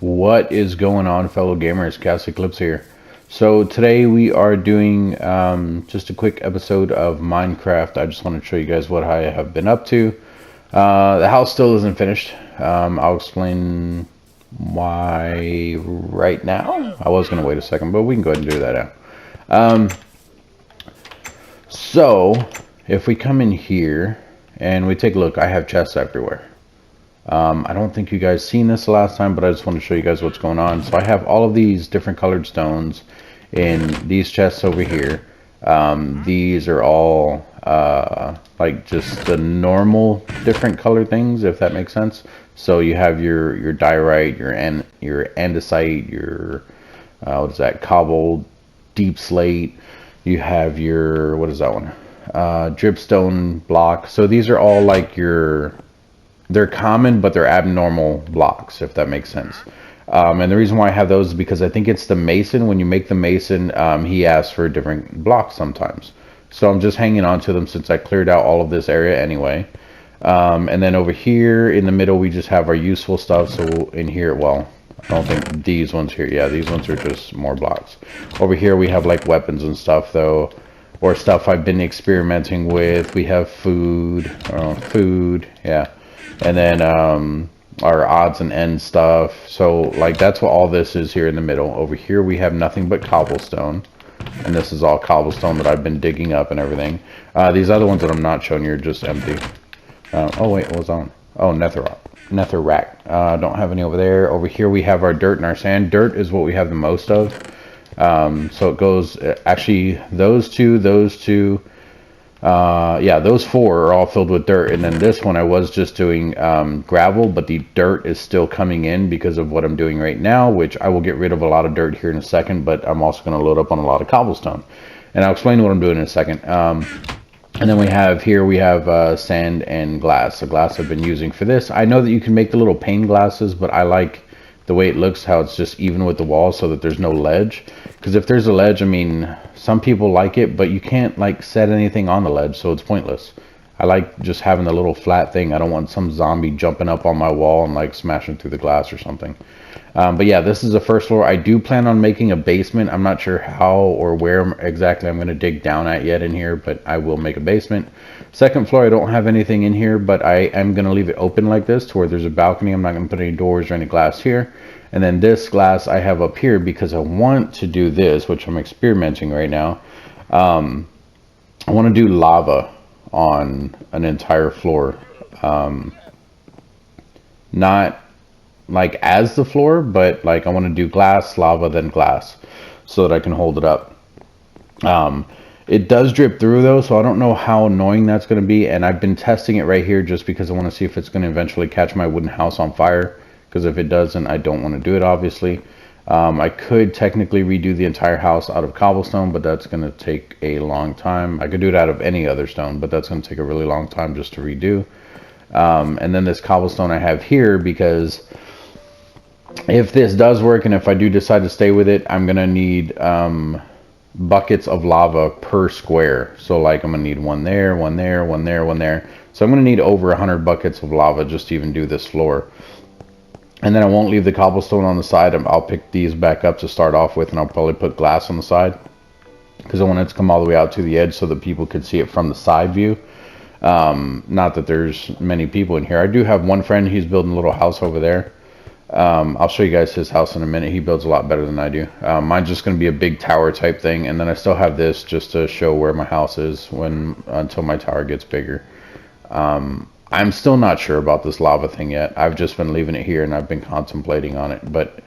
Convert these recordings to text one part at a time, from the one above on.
What is going on, fellow gamers? ChaosEclipse here. So today we are doing just a quick episode of Minecraft. I just want to show you guys what I have been up to. The house still isn't finished. I'll explain why right now. I was going to wait a second, but we can go ahead and do that now. So if we come in here and we take a look, I have chests everywhere. I don't think you guys seen this last time, but I just want to show you guys what's going on. So I have all of these different colored stones in these chests over here. These are all like just the normal different color things, if that makes sense. So you have your diorite, your andesite, your what is that, cobble, deep slate. You have your, what is that one, dripstone block. So these are all like they're common, but they're abnormal blocks, if that makes sense. And the reason why I have those is because I think it's the mason. When you make the mason, he asks for different blocks sometimes. So I'm just hanging on to them since I cleared out all of this area anyway. And then over here in the middle, we just have our useful stuff. So in here, well, I don't think these ones here. Yeah, these ones are just more blocks. Over here, we have like weapons and stuff, though, or stuff I've been experimenting with. We have food, yeah. And then our odds and ends stuff. So like that's what all this is here in the middle. Over here we have nothing but cobblestone, and this is all cobblestone that I've been digging up and everything. These other ones that I'm not showing you are just empty. Oh wait, what was that one? Oh, netherrack. Don't have any over there. Over here we have our dirt and our sand. Dirt is what we have the most of. So it goes, actually those two, yeah, those four are all filled with dirt, and then this one I was just doing gravel, but the dirt is still coming in because of what I'm doing right now, which I will get rid of a lot of dirt here in a second, but I'm also going to load up on a lot of cobblestone, and I'll explain what I'm doing in a second. And then we have sand and glass. The glass I've been using for this. I know that you can make the little pane glasses, but I like the way it looks, how it's just even with the wall so that there's no ledge. Because if there's a ledge, I mean, some people like it, but you can't like set anything on the ledge, so it's pointless. I like just having the little flat thing. I don't want some zombie jumping up on my wall and like smashing through the glass or something. But yeah, this is the first floor. I do plan on making a basement. I'm not sure how or where exactly I'm going to dig down at yet in here, but I will make a basement. Second floor, I don't have anything in here, but I am going to leave it open like this to where there's a balcony. I'm not going to put any doors or any glass here. And then this glass I have up here because I want to do this, which I'm experimenting right now. I want to do lava on an entire floor. Not like as the floor, but like I want to do glass, lava, then glass, so that I can hold it up. It does drip through though, so I don't know how annoying that's going to be, and I've been testing it right here just because I want to see if it's going to eventually catch my wooden house on fire, because if it doesn't, I don't want to do it, obviously. I could technically redo the entire house out of cobblestone, but that's going to take a long time. I could do it out of any other stone, but that's going to take a really long time just to redo. And then this cobblestone I have here, because if this does work and if I do decide to stay with it, I'm going to need buckets of lava per square. So like I'm going to need one there, one there, one there, one there. So I'm going to need over 100 buckets of lava just to even do this floor. And then I won't leave the cobblestone on the side. I'll pick these back up to start off with, and I'll probably put glass on the side, because I want it to come all the way out to the edge so that people could see it from the side view. Not that there's many people in here. I do have one friend, he's building a little house over there. I'll show you guys his house in a minute. He builds a lot better than I do. Mine's just going to be a big tower type thing, and then I still have this just to show where my house is until my tower gets bigger. I'm still not sure about this lava thing yet. I've just been leaving it here and I've been contemplating on it. But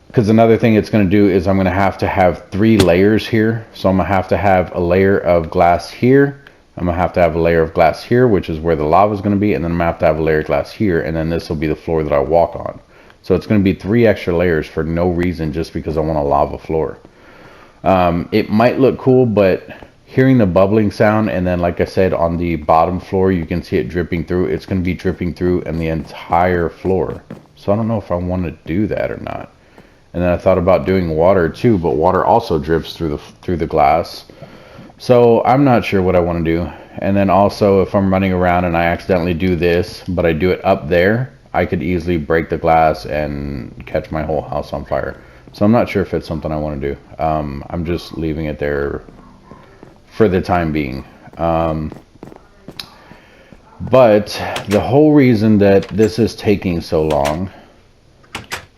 because another thing it's going to do is I'm going to have 3 layers here. So I'm going to have a layer of glass here. I'm going to have a layer of glass here, which is where the lava is going to be. And then I'm going to have a layer of glass here. And then this will be the floor that I walk on. So it's going to be 3 extra layers for no reason, just because I want a lava floor. It might look cool, but hearing the bubbling sound, and then like I said, on the bottom floor you can see it dripping through. It's going to be dripping through in the entire floor. So I don't know if I want to do that or not. And then I thought about doing water too, but water also drips through the glass. So I'm not sure what I want to do. And then also, if I'm running around and I accidentally do this, but I do it up there, I could easily break the glass and catch my whole house on fire. So I'm not sure if it's something I want to do. I'm just leaving it there for the time being. But the whole reason that this is taking so long,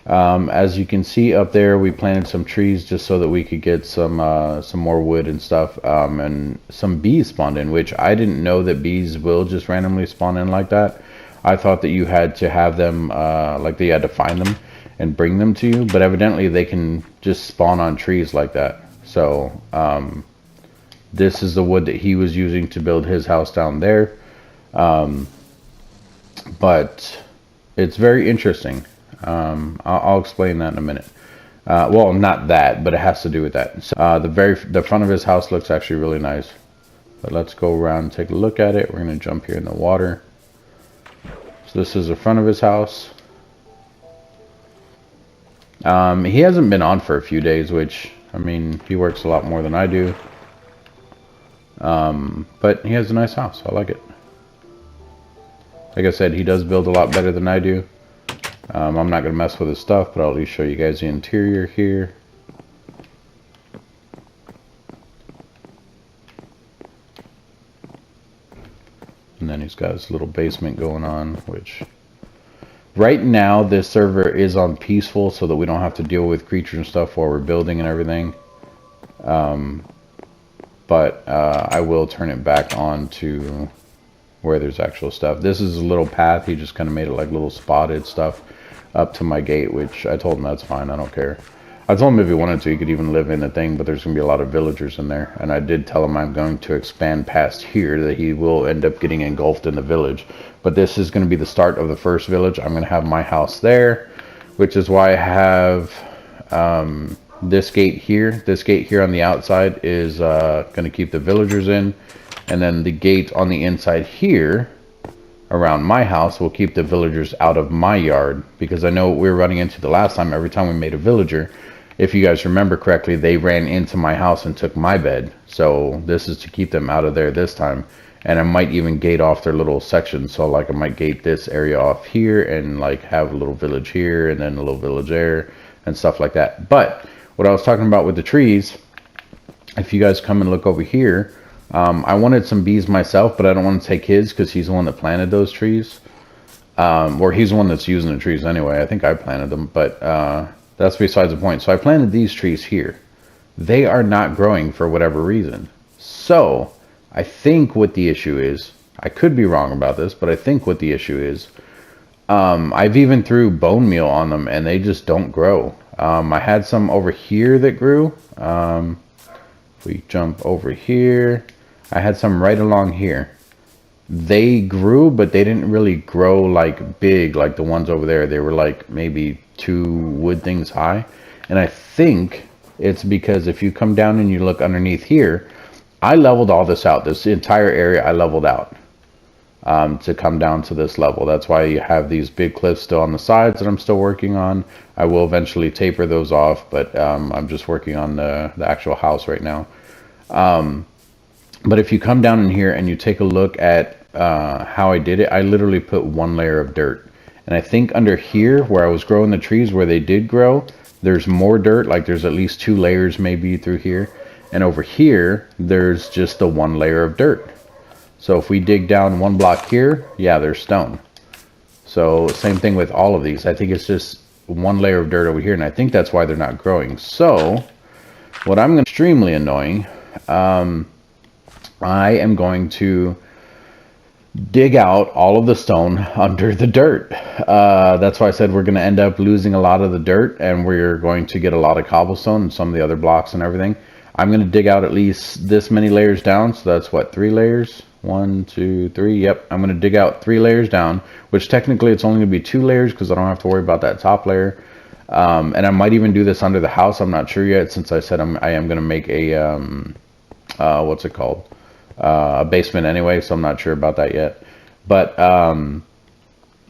as you can see up there, we planted some trees just so that we could get some more wood and stuff, and some bees spawned in, which I didn't know that bees will just randomly spawn in like that. I thought that you had to have them, like that you had to find them and bring them to you, but evidently they can just spawn on trees like that. So this is the wood that he was using to build his house down there. But it's very interesting. I'll explain that in a minute. Well, not that, but it has to do with that. So, the front of his house looks actually really nice. But let's go around and take a look at it. We're going to jump here in the water. So this is the front of his house. He hasn't been on for a few days, which, I mean, he works a lot more than I do. But he has a nice house. I like it. Like I said, he does build a lot better than I do. I'm not going to mess with his stuff, but I'll at least show you guys the interior here. And then he's got his little basement going on, which... Right now, this server is on peaceful so that we don't have to deal with creatures and stuff while we're building and everything. But I will turn it back on to where there's actual stuff. This is a little path. He just kind of made it like little spotted stuff up to my gate, which I told him that's fine. I don't care. I told him if he wanted to, he could even live in the thing, but there's going to be a lot of villagers in there. And I did tell him I'm going to expand past here, that he will end up getting engulfed in the village. But this is going to be the start of the first village. I'm going to have my house there, which is why I have this gate here. This gate here on the outside is going to keep the villagers in. And then the gate on the inside here around my house will keep the villagers out of my yard. Because I know what we were running into the last time. Every time we made a villager, if you guys remember correctly, they ran into my house and took my bed. So this is to keep them out of there this time. And I might even gate off their little sections. So like I might gate this area off here and like have a little village here and then a little village there and stuff like that. But what I was talking about with the trees, if you guys come and look over here, I wanted some bees myself, but I don't want to take his because he's the one that planted those trees. Or he's the one that's using the trees anyway. I think I planted them, but that's besides the point. So I planted these trees here. They are not growing for whatever reason. So I think what the issue is, I could be wrong about this, but I think what the issue is, I've even threw bone meal on them and they just don't grow. I had some over here that grew. We jump over here. I had some right along here. They grew, but they didn't really grow like big like the ones over there. They were like maybe 2 wood things high. And I think it's because if you come down and you look underneath here, I leveled all this out. This entire area I leveled out to come down to this level. That's why you have these big cliffs still on the sides that I'm still working on. I will eventually taper those off, but I'm just working on the actual house right now. But if you come down in here and you take a look at how I did it, I literally put 1 layer of dirt. And I think under here where I was growing the trees where they did grow, there's more dirt. Like there's at least 2 layers maybe through here. And over here, there's just the 1 layer of dirt. So if we dig down 1 block here, yeah, there's stone. So same thing with all of these. I think it's just 1 layer of dirt over here. And I think that's why they're not growing. So what I'm going to extremely annoying, I am going to dig out all of the stone under the dirt. That's why I said we're going to end up losing a lot of the dirt and we're going to get a lot of cobblestone and some of the other blocks and everything. I'm going to dig out at least this many layers down. So that's what, 3 layers? 1, 2, 3. Yep. I'm going to dig out 3 layers down, which technically it's only going to be 2 layers because I don't have to worry about that top layer. And I might even do this under the house. I'm not sure yet, since I said I am going to make a, what's it called? A basement anyway. So I'm not sure about that yet. But,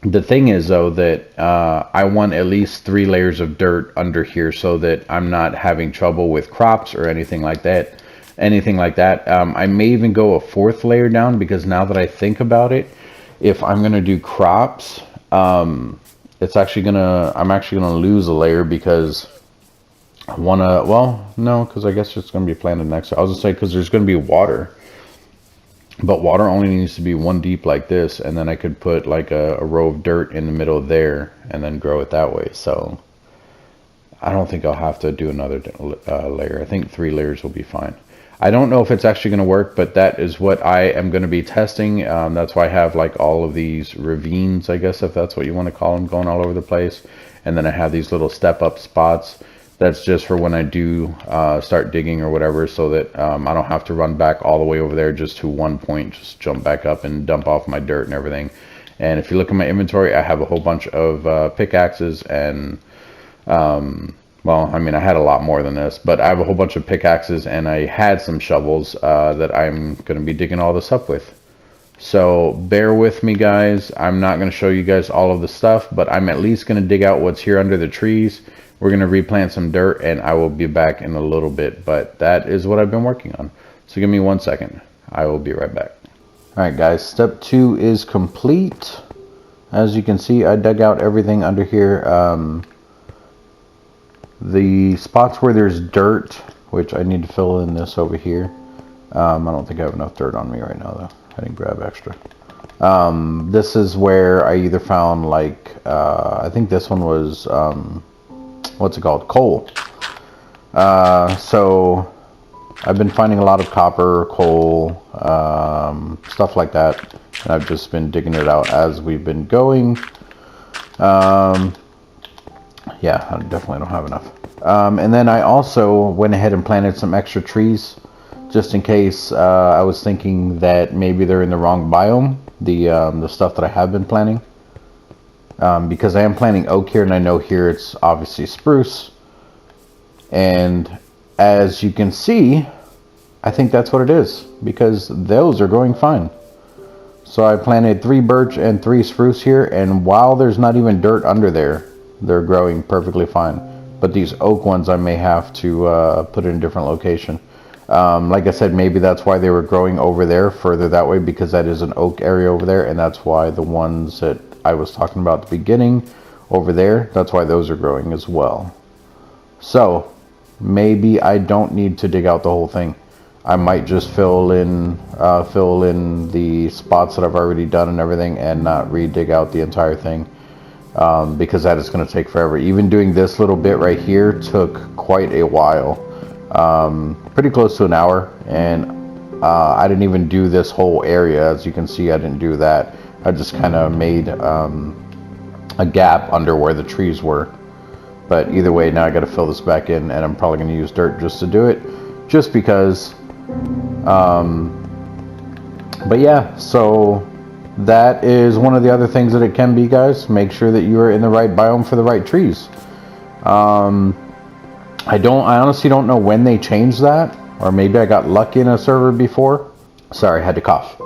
the thing is though that I want at least 3 layers of dirt under here so that I'm not having trouble with crops or anything like that. I may even go a 4th layer down because now that I think about it, if I'm going to do crops, it's actually I'm actually gonna lose a layer because I wanna, well, no, because I guess it's gonna be planted next. I was gonna say because there's gonna be water, but water only needs to be 1 deep like this, and then I could put like a row of dirt in the middle there and then grow it that way. So I don't think I'll have to do another layer. I think 3 layers will be fine. I don't know if it's actually going to work, but that is what I am going to be testing. That's why I have like all of these ravines, I guess, if that's what you want to call them, going all over the place. And then I have these little step up spots. That's just for when I do start digging or whatever, so that I don't have to run back all the way over there just to one point, just jump back up and dump off my dirt and everything. And if you look at my inventory, I have a whole bunch of pickaxes and well, I mean, I had a lot more than this, but I have a whole bunch of pickaxes and I had some shovels that I'm going to be digging all this up with. So bear with me, guys. I'm not going to show you guys all of the stuff, but I'm at least going to dig out what's here under the trees. We're going to replant some dirt and I will be back in a little bit, but that is what I've been working on. So give me 1 second. I will be right back. All right, guys, step 2 is complete. As you can see, I dug out everything under here. The spots where there's dirt, which I need to fill in this over here. I don't think I have enough dirt on me right now, though. I didn't grab extra. This is where I either found, like, I think this one was, what's it called? Coal. So I've been finding a lot of copper, coal, stuff like that. And I've just been digging it out as we've been going. Yeah, I definitely don't have enough. And then I also went ahead and planted some extra trees, just in case. I was thinking that maybe they're in the wrong biome, the stuff that I have been planting. Because I am planting oak here, and I know here it's obviously spruce. And as you can see, I think that's what it is, because those are growing fine. So I planted 3 birch and 3 spruce here, and while there's not even dirt under there, they're growing perfectly fine. But these oak ones I may have to put in a different location. Like I said, maybe that's why they were growing over there further that way, because that is an oak area over there, and that's why the ones that I was talking about at the beginning over there, that's why those are growing as well. So maybe I don't need to dig out the whole thing. I might just fill in the spots that I've already done and everything, and not re-dig out the entire thing. Because that is going to take forever. Even doing this little bit right here took quite a while, pretty close to an hour, and I didn't even do this whole area. As you can see, I didn't do that. I just kind of made a gap under where the trees were. But either way, now I got to fill this back in, and I'm probably going to use dirt just to do it, just because. But yeah, so that is one of the other things that it can be, guys. Make sure that you are in the right biome for the right trees. I honestly don't know when they changed that, or maybe I got lucky in a server before. Sorry, I had to cough.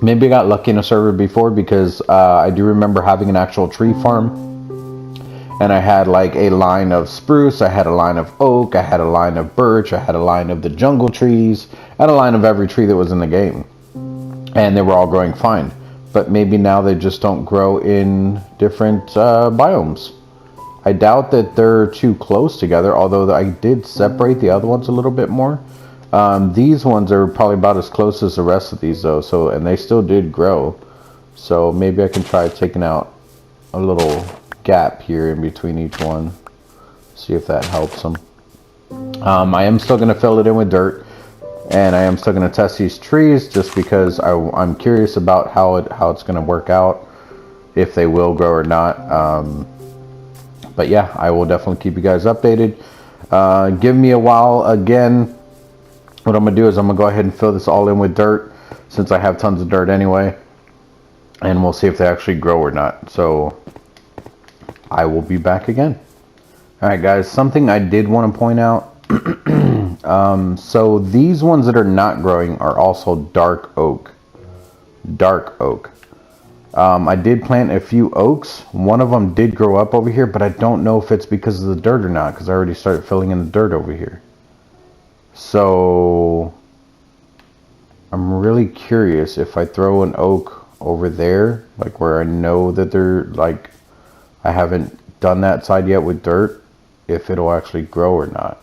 Maybe I got lucky in a server before, because I do remember having an actual tree farm, and I had like a line of spruce, I had a line of oak, I had a line of birch, I had a line of the jungle trees, I had a line of every tree that was in the game. And they were all growing fine. But maybe now they just don't grow in different biomes. I doubt that they're too close together, although I did separate the other ones a little bit more. These ones are probably about as close as the rest of these, though. So, and they still did grow. So maybe I can try taking out a little gap here in between each one. See if that helps them. I am still going to fill it in with dirt. And I am still going to test these trees, just because I'm curious about how it's going to work out, if they will grow or not. But yeah, I will definitely keep you guys updated. Give me a while. Again, what I'm going to do is I'm going to go ahead and fill this all in with dirt, since I have tons of dirt anyway. And we'll see if they actually grow or not. So I will be back again. Alright guys, something I did want to point out. So these ones that are not growing are also dark oak. Dark oak. I did plant a few oaks. One of them did grow up over here, but I don't know if it's because of the dirt or not, because I already started filling in the dirt over here. So I'm really curious if I throw an oak over there, like where I know that they're like, I haven't done that side yet with dirt, if it'll actually grow or not.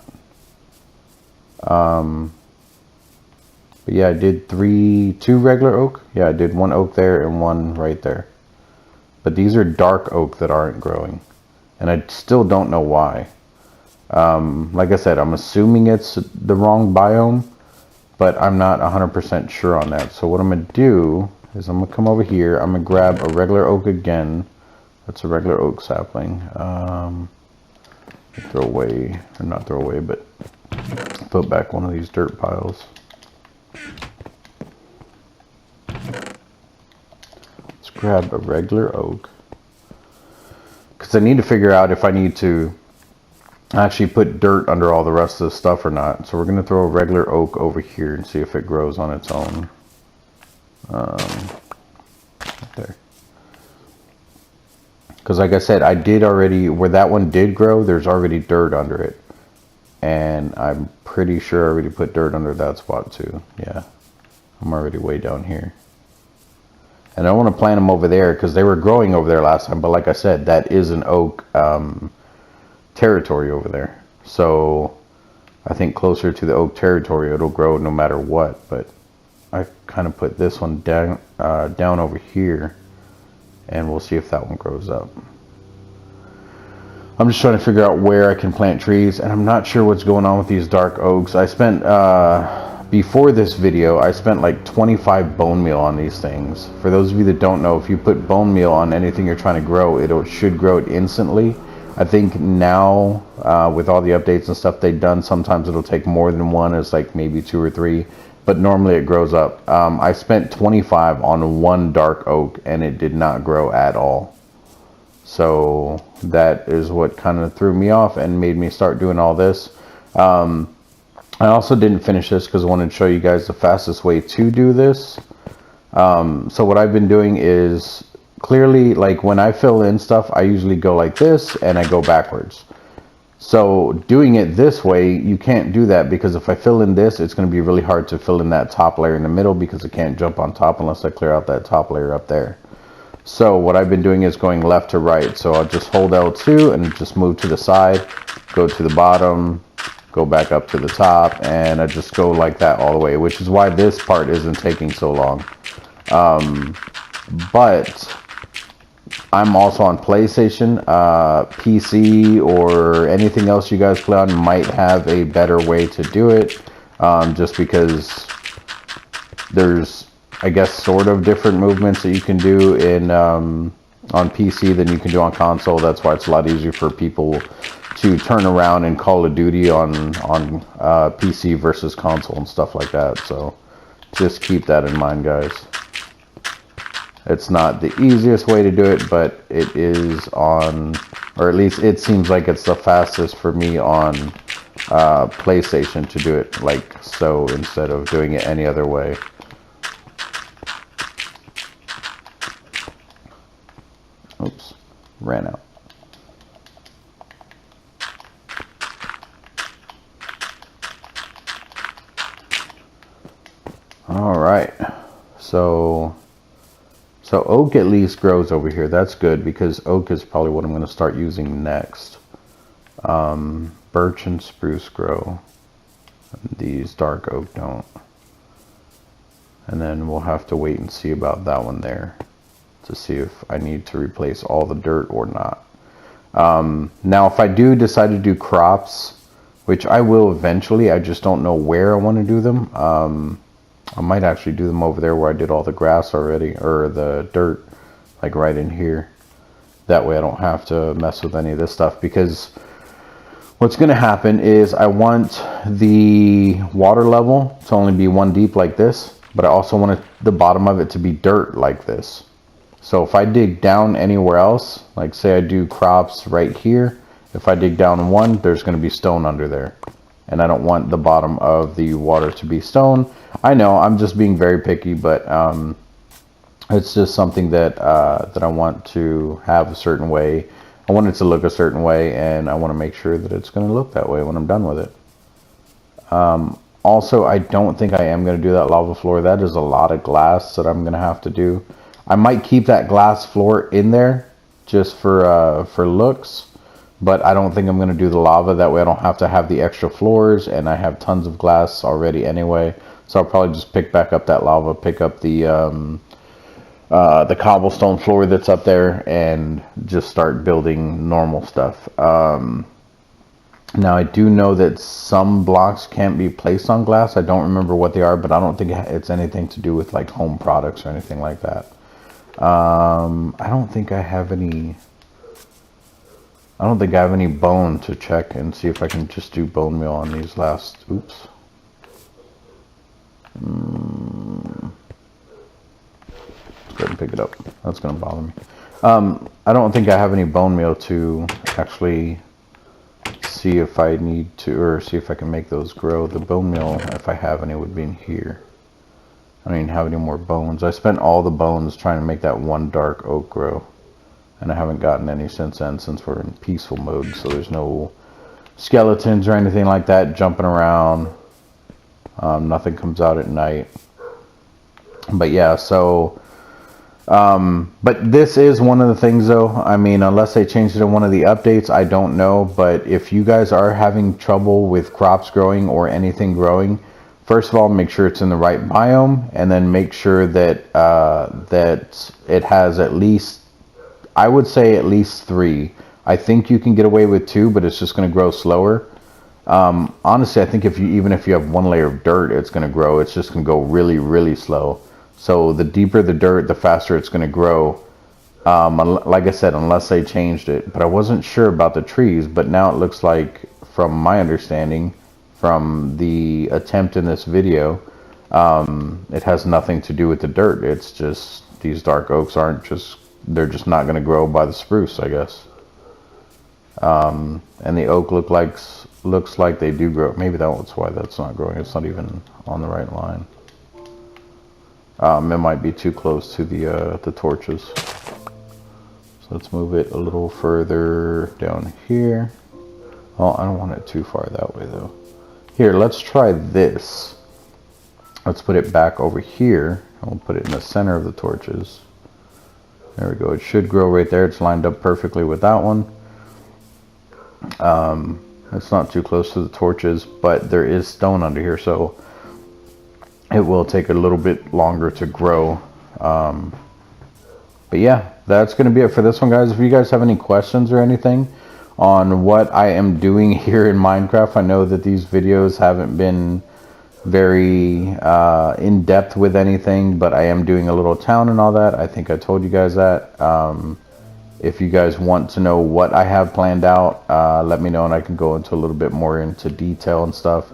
But yeah, I did two regular oak. Yeah, I did one oak there and one right there. But these are dark oak that aren't growing. And I still don't know why. Like I said, I'm assuming it's the wrong biome, but I'm not 100% sure on that. So what I'm going to do is I'm going to come over here. I'm going to grab a regular oak again. That's a regular oak sapling. Throw away, or not throw away, but put back one of these dirt piles. Let's grab a regular oak. Because I need to figure out if I need to actually put dirt under all the rest of the stuff or not. So we're going to throw a regular oak over here and see if it grows on its own. Right there. Because like I said, I did already, where that one did grow, there's already dirt under it. And I'm pretty sure I already put dirt under that spot too. Yeah, I'm already way down here. And I want to plant them over there because they were growing over there last time. But like I said, that is an oak territory over there. So I think closer to the oak territory, it'll grow no matter what. But I kind of put this one down over here. And we'll see if that one grows up. I'm just trying to figure out where I can plant trees, and I'm not sure what's going on with these dark oaks. I spent, before this video, I spent like 25 bone meal on these things. For those of you that don't know, if you put bone meal on anything you're trying to grow, it should grow it instantly. I think now, with all the updates and stuff they've done, sometimes it'll take more than one, it's like maybe 2 or 3. But normally it grows up. I spent 25 on one dark oak and it did not grow at all. So that is what kind of threw me off and made me start doing all this. I also didn't finish this because I wanted to show you guys the fastest way to do this. So what I've been doing is clearly, like when I fill in stuff, I usually go like this and I go backwards. So doing it this way, you can't do that because if I fill in this, it's going to be really hard to fill in that top layer in the middle because I can't jump on top unless I clear out that top layer up there. So what I've been doing is going left to right. So I'll just hold L2 and just move to the side, go to the bottom, go back up to the top, and I just go like that all the way, which is why this part isn't taking so long. But I'm also on PlayStation, PC, or anything else you guys play on might have a better way to do it, just because there's, I guess, sort of different movements that you can do in on PC than you can do on console. That's why it's a lot easier for people to turn around in Call of Duty on PC versus console and stuff like that. So just keep that in mind, guys. It's not the easiest way to do it, but it is on, or at least it seems like it's the fastest for me on PlayStation to do it like so instead of doing it any other way. Oops, ran out. All right, so oak at least grows over here. That's good because oak is probably what I'm going to start using next. Birch and spruce grow. These dark oak don't. And then we'll have to wait and see about that one there to see if I need to replace all the dirt or not. Now, if I do decide to do crops, which I will eventually, I just don't know where I want to do them. I might actually do them over there where I did all the grass already, or the dirt, like right in here. That way I don't have to mess with any of this stuff, because what's going to happen is I want the water level to only be 1 deep like this, but I also want the bottom of it to be dirt like this. So if I dig down anywhere else, like say I do crops right here, if I dig down 1, there's going to be stone under there. And I don't want the bottom of the water to be stone. I know I'm just being very picky, but it's just something that that I want to have a certain way. I want it to look a certain way, and I want to make sure that it's going to look that way when I'm done with it. Also, I don't think I am going to do that lava floor. That is a lot of glass that I'm going to have to do. I might keep that glass floor in there just for looks, but I don't think I'm going to do the lava. That way I don't have to have the extra floors, and I have tons of glass already anyway. So I'll probably just pick back up that lava, pick up the cobblestone floor that's up there, and just start building normal stuff. Now I do know that some blocks can't be placed on glass. I don't remember what they are, but I don't think it's anything to do with like home products or anything like that. I don't think I have any. I don't think I have any bone to check and see if I can just do bone meal on these last. Oops. Let's go ahead and pick it up. That's going to bother me. I don't think I have any bone meal to actually see if I need to, or see if I can make those grow. The bone meal, if I have any, would be in here. I don't even have any more bones. I spent all the bones trying to make that one dark oak grow, and I haven't gotten any since then, since we're in peaceful mode, so there's no skeletons or anything like that jumping around. Nothing comes out at night. But yeah, so but this is one of the things, though. I mean, unless they changed it in one of the updates, I don't know. But if you guys are having trouble with crops growing or anything growing, first of all, make sure it's in the right biome, and then make sure that that it has at least, I would say at least 3. I think you can get away with 2, but it's just going to grow slower. Honestly, I think even if you have 1 layer of dirt, it's going to grow. It's just going to go really, really slow. So the deeper the dirt, the faster it's going to grow. Like I said, unless they changed it. But I wasn't sure about the trees, but now it looks like, from my understanding, from the attempt in this video, it has nothing to do with the dirt. It's just these dark oaks they're just not going to grow by the spruce, I guess. And the oak looks like they do grow. Maybe that's why that's not growing. It's not even on the right line. It might be too close to the torches. So let's move it a little further down here. Oh, I don't want it too far that way though. Here, let's try this. Let's put it back over here, and we'll put it in the center of the torches. There we go. It should grow right there. It's lined up perfectly with that one. It's not too close to the torches, but there is stone under here, so it will take a little bit longer to grow. But yeah, that's going to be it for this one, guys. If you guys have any questions or anything on what I am doing here in Minecraft, I know that these videos haven't been very in depth with anything, but I am doing a little town and all that. I think I told you guys that. If you guys want to know what I have planned out, let me know, and I can go into a little bit more into detail and stuff.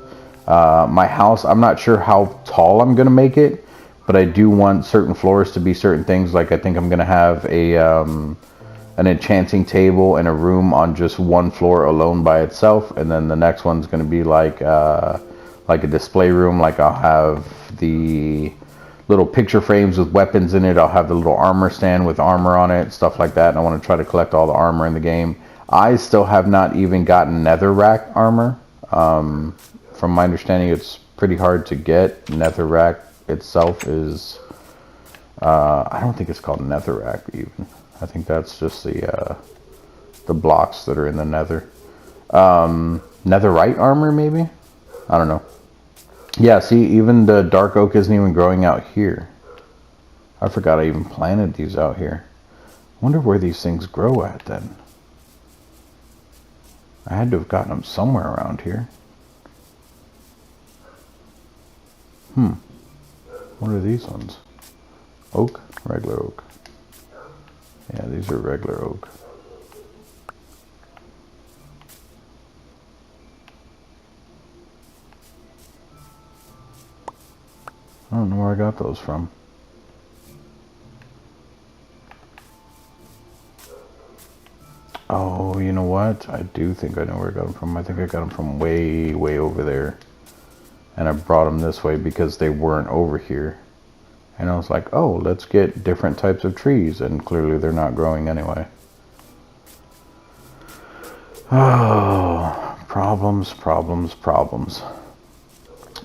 My house, I'm not sure how tall I'm gonna make it, but I do want certain floors to be certain things. Like I think I'm gonna have an enchanting table and a room on just one floor alone by itself, and then the next one's gonna be like a display room. Like I'll have the little picture frames with weapons in it. I'll have the little armor stand with armor on it, stuff like that. And I want to try to collect all the armor in the game. I still have not even gotten netherrack armor. From my understanding, it's pretty hard to get. Netherrack itself is, I don't think it's called netherrack even. I think that's just the blocks that are in the nether. Netherite armor maybe? I don't know. Yeah, see, even the dark oak isn't even growing out here. I forgot I even planted these out here. I wonder where these things grow at then. I had to have gotten them somewhere around here. What are these ones? Oak? Regular oak. Yeah, these are regular oak. I don't know where I got those from. Oh, you know what? I do think I know where I got them from. I think I got them from way, way over there. And I brought them this way because they weren't over here. And I was like, oh, let's get different types of trees. And clearly they're not growing anyway. Oh, problems, problems, problems.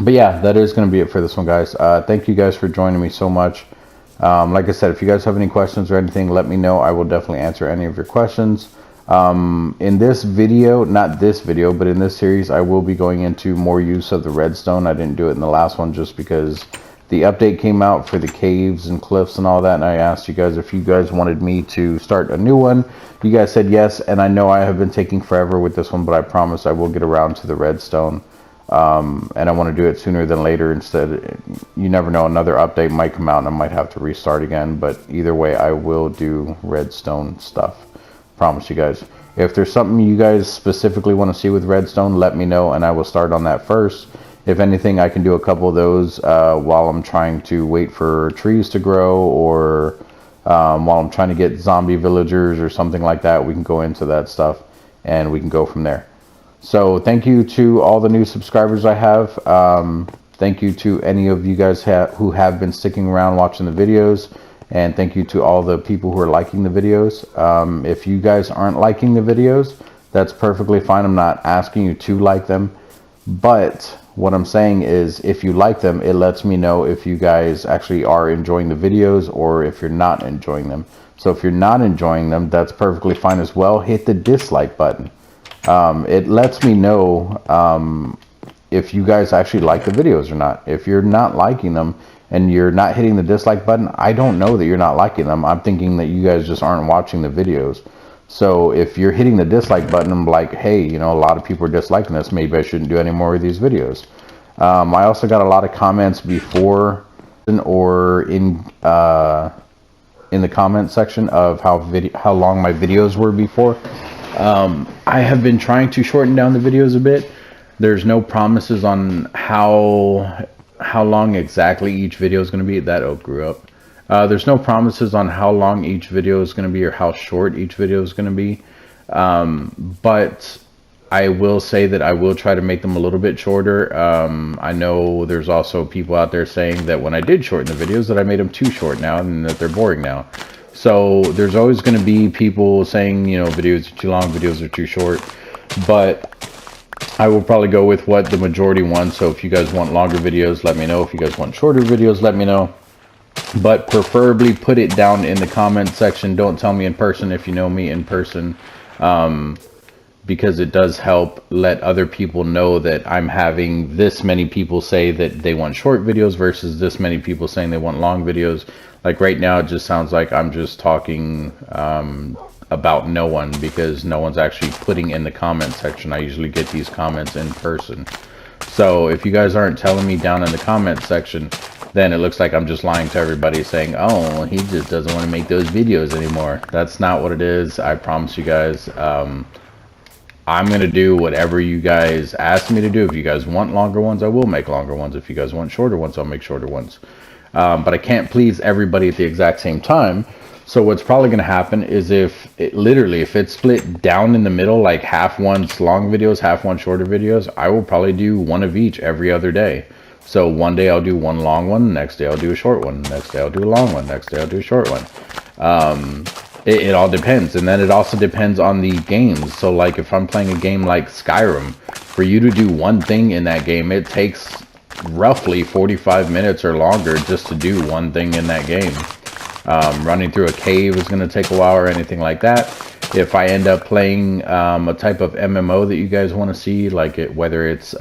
But yeah, that is going to be it for this one, guys. Thank you guys for joining me so much. Like I said, if you guys have any questions or anything, let me know. I will definitely answer any of your questions. In this video, not this video, but in this series, I will be going into more use of the redstone. I didn't do it in the last one just because the update came out for the caves and cliffs and all that, and I asked you guys if you guys wanted me to start a new one. You guys said yes, and I know I have been taking forever with this one, but I promise I will get around to the redstone. And I want to do it sooner than later. Instead, you never know, another update might come out and I might have to restart again, but either way, I will do redstone stuff. Promise you guys. If there's something you guys specifically want to see with redstone, let me know and I will start on that first. If anything, I can do a couple of those while I'm trying to wait for trees to grow, or while I'm trying to get zombie villagers or something like that. We can go into that stuff and we can go from there. So thank you to all the new subscribers I have. Thank you to any of you guys who have been sticking around watching the videos. And thank you to all the people who are liking the videos. If you guys aren't liking the videos, that's perfectly fine. I'm not asking you to like them. But what I'm saying is, if you like them, it lets me know if you guys actually are enjoying the videos or if you're not enjoying them. So if you're not enjoying them, that's perfectly fine as well. Hit the dislike button. It lets me know if you guys actually like the videos or not. If you're not liking them and you're not hitting the dislike button, I don't know that you're not liking them. I'm thinking that you guys just aren't watching the videos. So if you're hitting the dislike button, I'm like, hey, you know, a lot of people are disliking this. Maybe I shouldn't do any more of these videos. I also got a lot of comments before or in the comment section of how long my videos were before. I have been trying to shorten down the videos a bit. There's no promises on how long exactly each video is going to be. That oak grew up. There's no promises on how long each video is going to be or how short each video is going to be. But I will say that I will try to make them a little bit shorter. I know there's also people out there saying that when I did shorten the videos that I made them too short now and that they're boring now. So there's always going to be people saying, you know, videos are too long, videos are too short. But I will probably go with what the majority want. So if you guys want longer videos, let me know. If you guys want shorter videos, let me know. But preferably put it down in the comment section. Don't tell me in person if you know me in person. Because it does help let other people know that I'm having this many people say that they want short videos versus this many people saying they want long videos. Like right now, it just sounds like I'm just talking about no one, because no one's actually putting in the comment section. I usually get these comments in person. So if you guys aren't telling me down in the comment section, then it looks like I'm just lying to everybody saying, oh, he just doesn't want to make those videos anymore. That's not what it is. I promise you guys. I'm going to do whatever you guys ask me to do. If you guys want longer ones, I will make longer ones. If you guys want shorter ones, I'll make shorter ones. But I can't please everybody at the exact same time. So what's probably going to happen is if it's split down in the middle, like half one's long videos, half one shorter videos, I will probably do one of each every other day. So one day I'll do one long one, next day I'll do a short one, next day I'll do a long one, next day I'll do a short one. It all depends. And then it also depends on the games. So like if I'm playing a game like Skyrim, for you to do one thing in that game, it takes roughly 45 minutes or longer just to do one thing in that game. Running through a cave is going to take a while or anything like that. If I end up playing a type of MMO that you guys want to see, like whether it's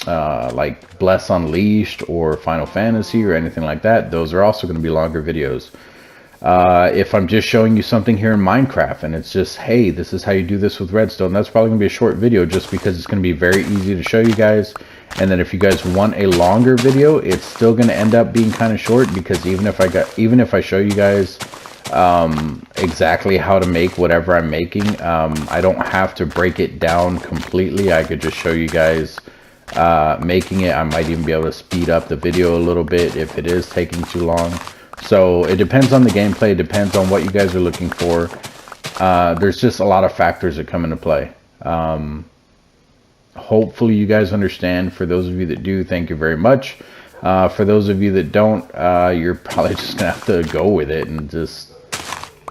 like Bless Unleashed or Final Fantasy or anything like that, those are also going to be longer videos. If I'm just showing you something here in Minecraft and it's just, hey, this is how you do this with redstone, that's probably going to be a short video just because it's going to be very easy to show you guys. And then if you guys want a longer video, it's still going to end up being kind of short, because even if I show you guys exactly how to make whatever I'm making, I don't have to break it down completely. I could just show you guys making it. I might even be able to speed up the video a little bit if it is taking too long. So it depends on the gameplay, it depends on what you guys are looking for. There's just a lot of factors that come into play. Hopefully you guys understand. For those of you that do, thank you very much. For those of you that don't, you're probably just gonna have to go with it and just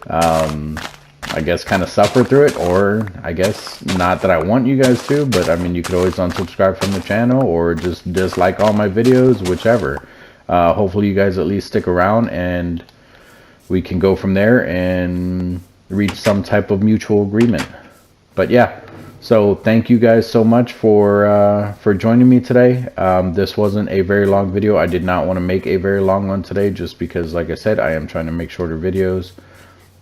I guess kind of suffer through it. Or I guess, not that I want you guys to, but I mean, you could always unsubscribe from the channel or just dislike all my videos, whichever. Hopefully you guys at least stick around and we can go from there and reach some type of mutual agreement. But yeah, so thank you guys so much for joining me today. This wasn't a very long video. I did not want to make a very long one today just because, like I said, I am trying to make shorter videos.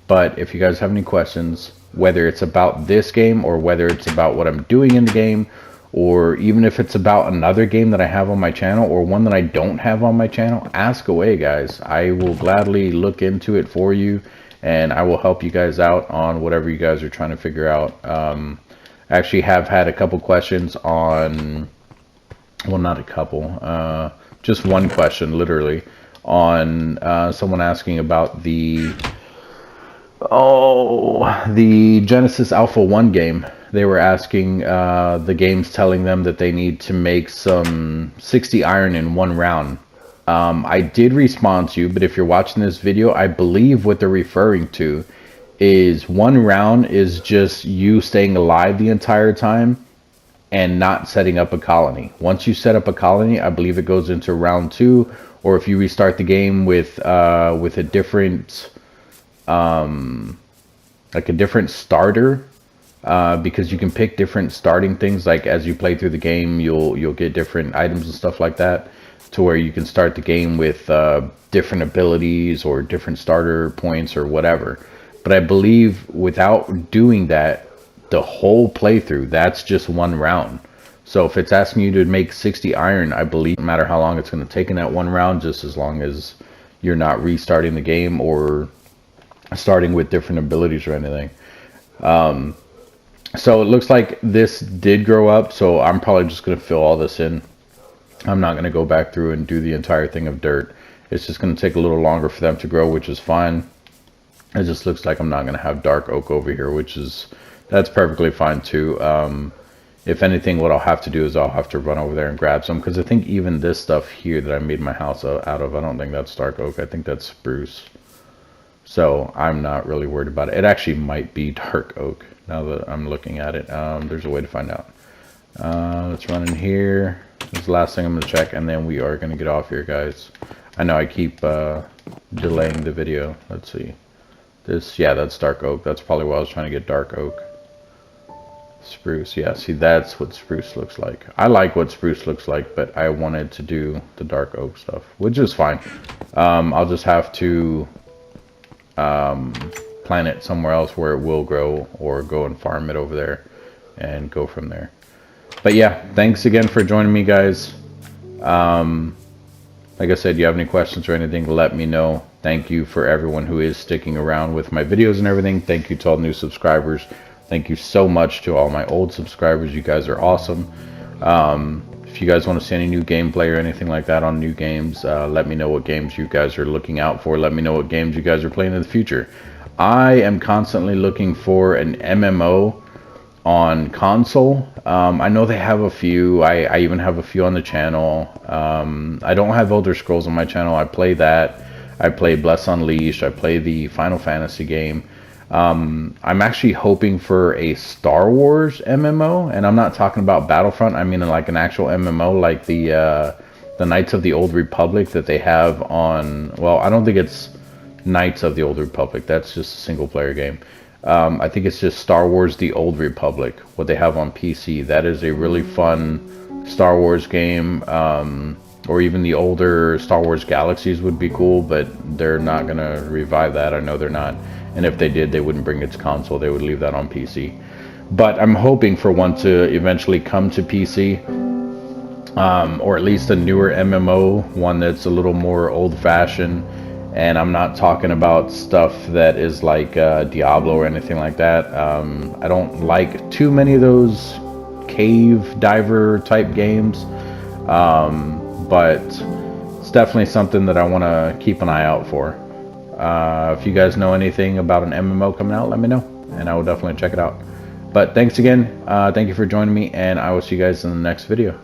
But if you guys have any questions, whether it's about this game or whether it's about what I'm doing in the game, or even if it's about another game that I have on my channel or one that I don't have on my channel, ask away, guys. I will gladly look into it for you, and I will help you guys out on whatever you guys are trying to figure out. I actually have had a couple questions on, well, not a couple, just one question, literally, on someone asking about the Genesis Alpha 1 game. They were asking, the game's telling them that they need to make some 60 iron in 1 round. I did respond to you, but if you're watching this video, I believe what they're referring to is 1 round is just you staying alive the entire time and not setting up a colony. Once you set up a colony, I believe it goes into round 2, or if you restart the game with a different like a different starter, because you can pick different starting things. Like as you play through the game, you'll get different items and stuff like that, to where you can start the game with different abilities or different starter points or whatever. But I believe without doing that, the whole playthrough, that's just 1 round. So if it's asking you to make 60 iron, I believe no matter how long it's going to take in that 1 round, just as long as you're not restarting the game or starting with different abilities or anything. So it looks like this did grow up, so I'm probably just going to fill all this in. I'm not going to go back through and do the entire thing of dirt. It's just going to take a little longer for them to grow, which is fine. It just looks like I'm not going to have dark oak over here, that's perfectly fine too. If anything, what I'll have to do is I'll have to run over there and grab some, because I think even this stuff here that I made my house out of, I don't think that's dark oak. I think that's spruce. So I'm not really worried about it. It actually might be dark oak now that I'm looking at it. There's a way to find out. Let's run in here. This is the last thing I'm going to check, and then we are going to get off here, guys. I know I keep delaying the video. Let's see. Yeah, that's dark oak. That's probably why I was trying to get dark oak. Spruce, yeah, see, that's what spruce looks like. I like what spruce looks like, but I wanted to do the dark oak stuff, which is fine. I'll just have to plant it somewhere else where it will grow, or go and farm it over there and go from there. But yeah, thanks again for joining me, guys. Like I said, you have any questions or anything, let me know. Thank you for everyone who is sticking around with my videos and everything. Thank you to all new subscribers. Thank you so much to all my old subscribers. You guys are awesome. If you guys want to see any new gameplay or anything like that on new games, let me know what games you guys are looking out for. Let me know what games you guys are playing in the future. I am constantly looking for an MMO on console. I know they have a few. I even have a few on the channel. I don't have Elder Scrolls on my channel. I play that. I play Bless Unleashed. I play the Final Fantasy game. I'm actually hoping for a Star Wars MMO, and I'm not talking about Battlefront. I mean like an actual MMO, like the Knights of the Old Republic that they have on. Well, I don't think it's Knights of the Old Republic. That's just a single player game. I think it's just Star Wars The Old Republic, what they have on PC. That is a really fun Star Wars game. Or even the older Star Wars Galaxies would be cool, but they're not going to revive that. I know they're not. And if they did, they wouldn't bring it to console. They would leave that on PC. But I'm hoping for one to eventually come to PC. Or at least a newer MMO, one that's a little more old-fashioned. And I'm not talking about stuff that is like Diablo or anything like that. I don't like too many of those cave diver type games. But it's definitely something that I want to keep an eye out for. If you guys know anything about an MMO coming out, let me know, and I will definitely check it out. But thanks again. Thank you for joining me, and I will see you guys in the next video.